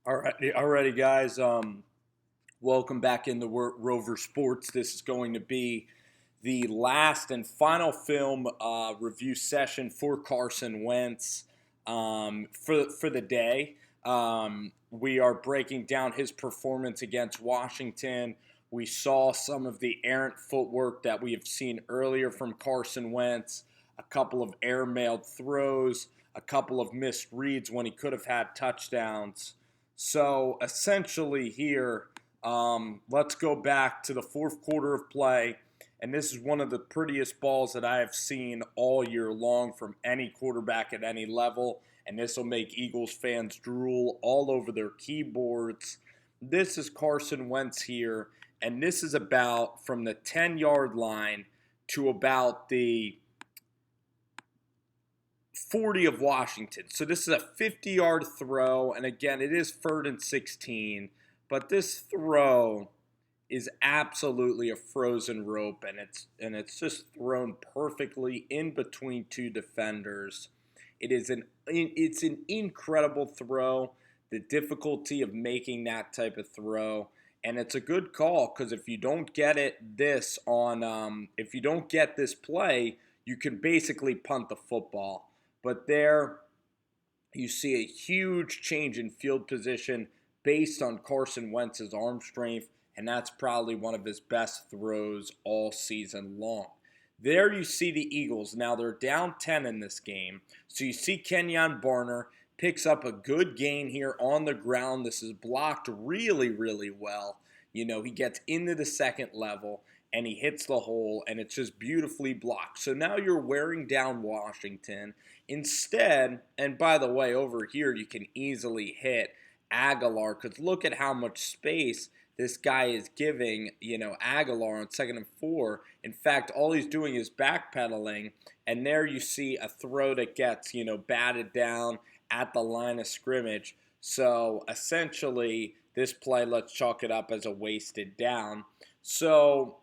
Alrighty, guys. Welcome back into Rover Sports. This is going to be the last and final film review session for Carson Wentz for the day. We are breaking down his performance against Washington. We saw some of the errant footwork that we have seen earlier from Carson Wentz, a couple of air-mailed throws, a couple of missed reads when he could have had touchdowns. So essentially, here, let's go back to the fourth quarter of play. And this is one of the prettiest balls that I have seen all year long from any quarterback at any level. And this will make Eagles fans drool all over their keyboards. This is Carson Wentz here. And this is about from the 10-yard line to about the 40 of Washington. So this is a 50-yard throw, and again, it is 3rd and 16, but this throw is absolutely a frozen rope, and it's just thrown perfectly in between two defenders. It's an incredible throw. The difficulty of making that type of throw, and it's a good call because if you don't get if you don't get this play, you can basically punt the football. But there you see a huge change in field position based on Carson Wentz's arm strength, and that's probably one of his best throws all season long. There you see the Eagles. Now they're down 10 in this game. So you see Kenyon Barner picks up a good gain here on the ground. This is blocked really, really well. He gets into the second level and he hits the hole, and it's just beautifully blocked. So now you're wearing down Washington. Instead, and by the way, over here you can easily hit Aguilar because look at how much space this guy is giving, Aguilar on 2nd and 4. In fact, all he's doing is backpedaling, and there you see a throw that gets, batted down at the line of scrimmage. So essentially, this play, let's chalk it up as a wasted down. So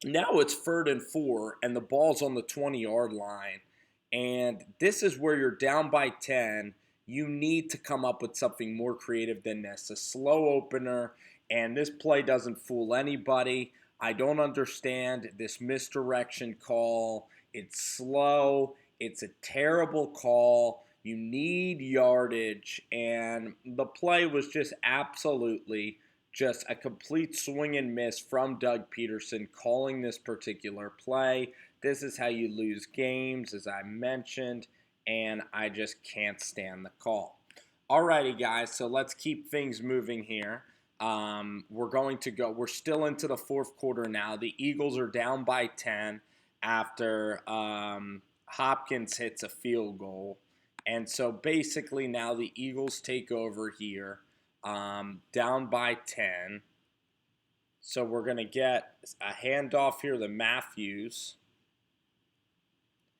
now it's 3rd and 4, and the ball's on the 20-yard line. And this is where you're down by 10. You need to come up with something more creative than this. A slow opener, and this play doesn't fool anybody. I don't understand this misdirection call. It's slow. It's a terrible call. You need yardage, and the play was just absolutely just a complete swing and miss from Doug Peterson calling this particular play. This is how you lose games, as I mentioned, and I just can't stand the call. Alrighty, guys, so let's keep things moving here. We're still into the fourth quarter now. The Eagles are down by 10 after Hopkins hits a field goal. And so basically now the Eagles take over here. Down by 10. So we're going to get a handoff here to Matthews.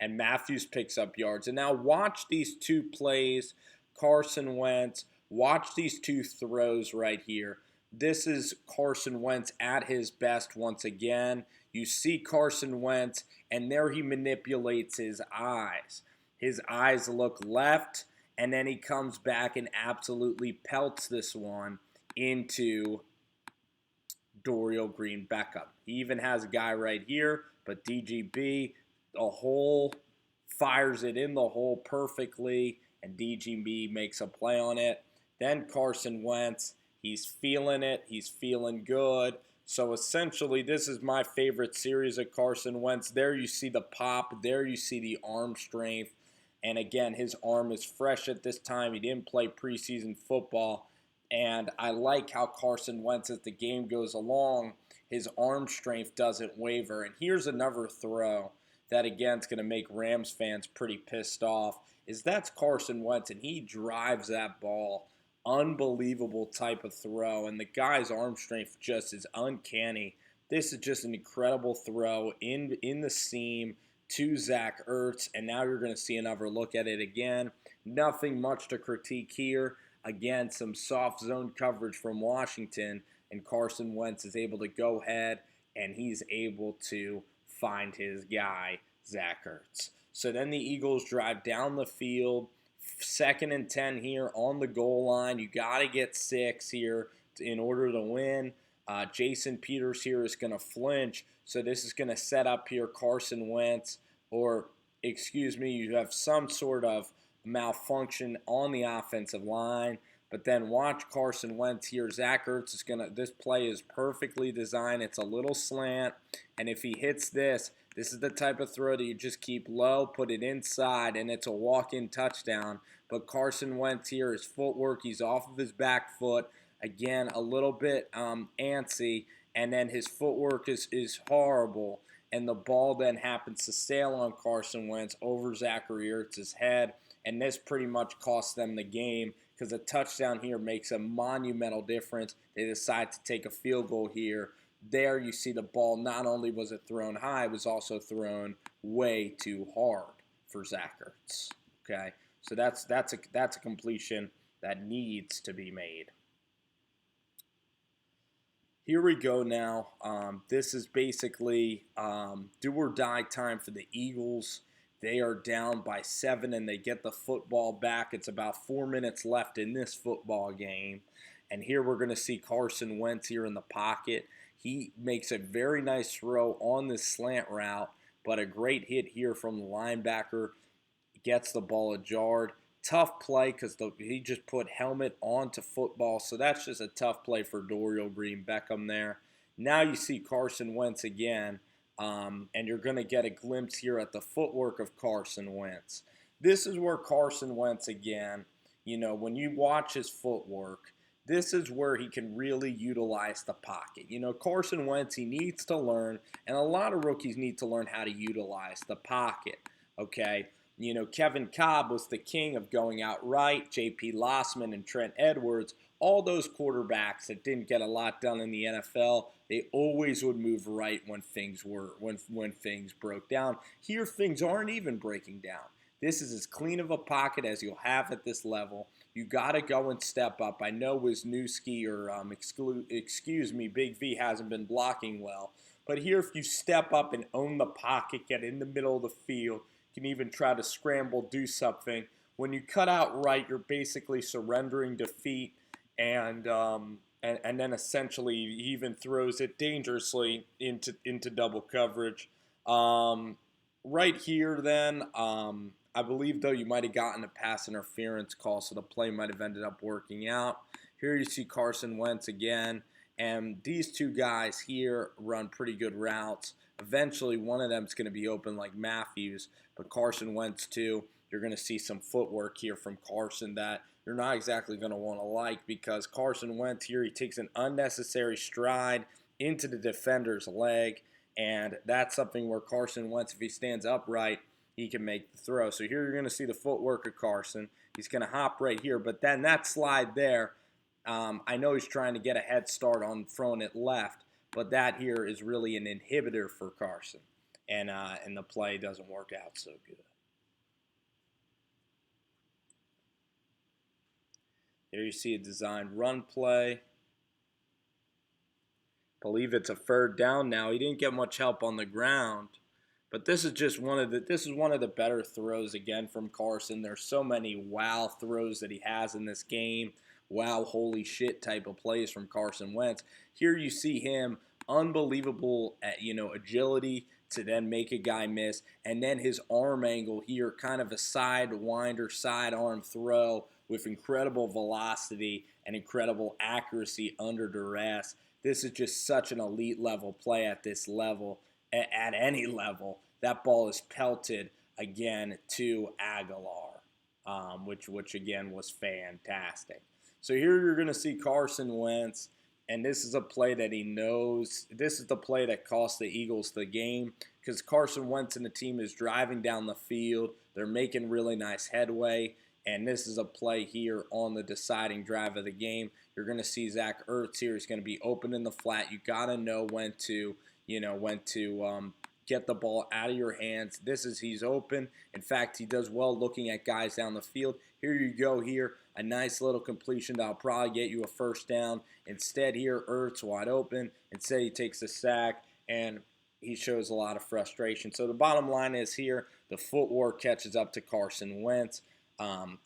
And Matthews picks up yards. And now watch these two plays. Carson Wentz. Watch these two throws right here. This is Carson Wentz at his best once again. You see Carson Wentz, and there he manipulates his eyes. His eyes look left. And then he comes back and absolutely pelts this one into Dorial Green Beckham. He even has a guy right here, but DGB, the hole, fires it in the hole perfectly, and DGB makes a play on it. Then Carson Wentz, he's feeling it. He's feeling good. So essentially, this is my favorite series of Carson Wentz. There you see the pop. There you see the arm strength. And again, his arm is fresh at this time. He didn't play preseason football. And I like how Carson Wentz, as the game goes along, his arm strength doesn't waver. And here's another throw that, again, is going to make Rams fans pretty pissed off, is that's Carson Wentz, and he drives that ball. Unbelievable type of throw. And the guy's arm strength just is uncanny. This is just an incredible throw in the seam to Zach Ertz, and now you're going to see another look at it again. Nothing much to critique here. Again, some soft zone coverage from Washington, and Carson Wentz is able to go ahead, and he's able to find his guy, Zach Ertz. So then the Eagles drive down the field, 2nd and 10 here on the goal line. You got to get 6 here in order to win. Jason Peters here is going to flinch, so this is going to set up here Carson Wentz, or excuse me, you have some sort of malfunction on the offensive line. But then watch Carson Wentz here. Zach Ertz is this play is perfectly designed. It's a little slant, and if he hits this is the type of throw that you just keep low, put it inside, and it's a walk-in touchdown. But Carson Wentz here, his footwork, he's off of his back foot. Again, a little bit antsy, and then his footwork is horrible. And the ball then happens to sail on Carson Wentz over Zachary Ertz's head, and this pretty much cost them the game because a touchdown here makes a monumental difference. They decide to take a field goal here. There you see the ball, not only was it thrown high, it was also thrown way too hard for Zach Ertz. Okay, so that's a completion that needs to be made. Here we go now. This is basically do or die time for the Eagles. They are down by 7 and they get the football back. It's about 4 minutes left in this football game. And here we're going to see Carson Wentz here in the pocket. He makes a very nice throw on this slant route, but a great hit here from the linebacker. Gets the ball ajarred. Tough play because he just put helmet onto football, so that's just a tough play for Dorial Green-Beckham there. Now you see Carson Wentz again, and you're going to get a glimpse here at the footwork of Carson Wentz. This is where Carson Wentz again, when you watch his footwork, this is where he can really utilize the pocket. Carson Wentz, he needs to learn, and a lot of rookies need to learn how to utilize the pocket, okay? Kevin Cobb was the king of going out right. J.P. Lossman and Trent Edwards, all those quarterbacks that didn't get a lot done in the NFL, they always would move right when things broke down. Here, things aren't even breaking down. This is as clean of a pocket as you'll have at this level. You got to go and step up. I know Wisniewski or Big V hasn't been blocking well, but here if you step up and own the pocket, get in the middle of the field, can even try to scramble, do something. When you cut out right, you're basically surrendering defeat, and then essentially he even throws it dangerously into double coverage. Right here, then, I believe though you might have gotten a pass interference call, so the play might have ended up working out. Here you see Carson Wentz again, and these two guys here run pretty good routes. Eventually, one of them is going to be open like Matthews, but Carson Wentz too. You're going to see some footwork here from Carson that you're not exactly going to want to like, because Carson Wentz here, he takes an unnecessary stride into the defender's leg, and that's something where Carson Wentz, if he stands upright, he can make the throw. So here you're going to see the footwork of Carson. He's going to hop right here, but then that slide there, I know he's trying to get a head start on throwing it left, but that here is really an inhibitor for Carson, and the play doesn't work out so good. Here you see a designed run play. Believe it's a 3rd down now. He didn't get much help on the ground, but this is just one of the better throws again from Carson. There's so many wow throws that he has in this game. Wow, holy shit type of plays from Carson Wentz. Here you see him, unbelievable agility to then make a guy miss, and then his arm angle here, kind of a sidewinder, sidearm throw with incredible velocity and incredible accuracy under duress. This is just such an elite level play at this level, at any level. That ball is pelted again to Aguilar, which again was fantastic. So here you're going to see Carson Wentz, and this is a play that he knows. This is the play that cost the Eagles the game, because Carson Wentz and the team is driving down the field. They're making really nice headway, and this is a play here on the deciding drive of the game. You're going to see Zach Ertz here. He's going to be open in the flat. You got to know when to get the ball out of your hands. He's open. In fact, he does well looking at guys down the field. Here you go here. A nice little completion that'll probably get you a 1st down. Instead here, Ertz wide open. Instead, he takes a sack, and he shows a lot of frustration. So the bottom line is here, the footwork catches up to Carson Wentz.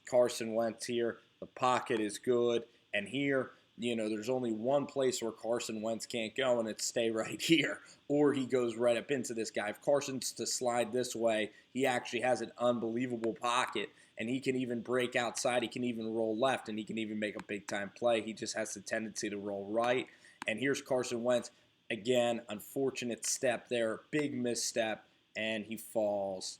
Carson Wentz here, the pocket is good, and here, there's only one place where Carson Wentz can't go, and it's stay right here, or he goes right up into this guy. If Carson's to slide this way, he actually has an unbelievable pocket, and he can even break outside, he can even roll left, and he can even make a big-time play. He just has the tendency to roll right, and here's Carson Wentz. Again, unfortunate step there, big misstep, and he falls,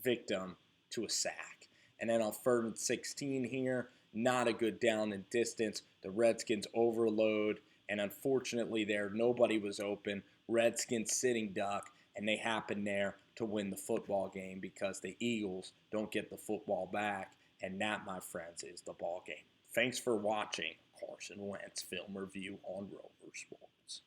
victim to a sack. And then on 3rd and 16 here, not a good down and distance. The Redskins overload, and unfortunately there, nobody was open. Redskins sitting duck, and they happen there to win the football game because the Eagles don't get the football back, and that, my friends, is the ball game. Thanks for watching Carson Wentz film review on Rover Sports.